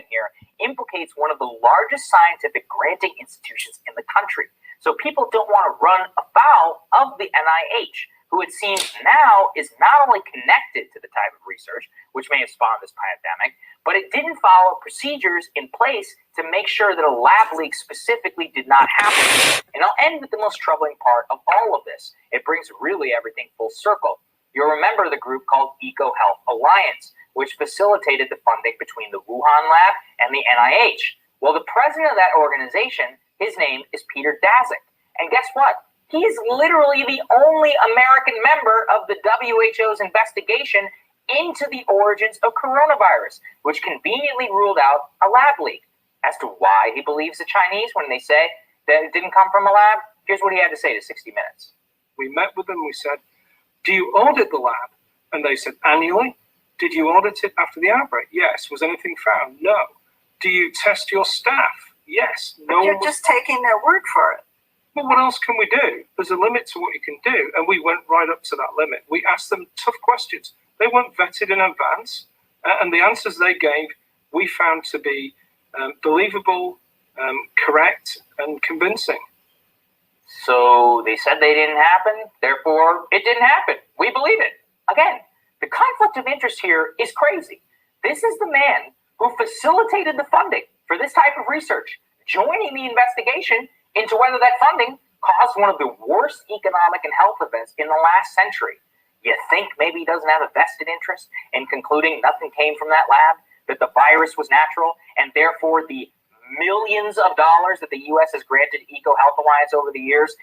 here implicates one of the largest scientific granting institutions in the country. So people don't want to run afoul of the NIH, who it seems now is not only connected to the type of research which may have spawned this pandemic, but it didn't follow procedures in place to make sure that a lab leak specifically did not happen. And I'll end with the most troubling part of all of this. It brings really everything full circle. You'll remember the group called EcoHealth Alliance, which facilitated the funding between the Wuhan lab and the NIH. Well, the president of that organization, his name is Peter Daszak. And guess what? He is literally the only American member of the WHO's investigation into the origins of coronavirus, which conveniently ruled out a lab leak. As to why he believes the Chinese when they say that it didn't come from a lab, here's what he had to say to 60 Minutes. We met with them, we said, do you audit the lab? And they said, annually. Did you audit it after the outbreak? Yes. Was anything found? No. Do you test your staff? Yes. No. But you're just taking their word for it. Well, what else can we do? There's a limit to what you can do. And we went right up to that limit. We asked them tough questions. They weren't vetted in advance. And the answers they gave, we found to be believable, correct, and convincing. So they said they didn't happen, therefore it didn't happen. We believe it. Again, the conflict of interest here is crazy. This is the man who facilitated the funding for this type of research, joining the investigation into whether that funding caused one of the worst economic and health events in the last century. You think maybe he doesn't have a vested interest in concluding nothing came from that lab, that the virus was natural, and therefore the millions of dollars that the U.S. has granted EcoHealth Alliance over the years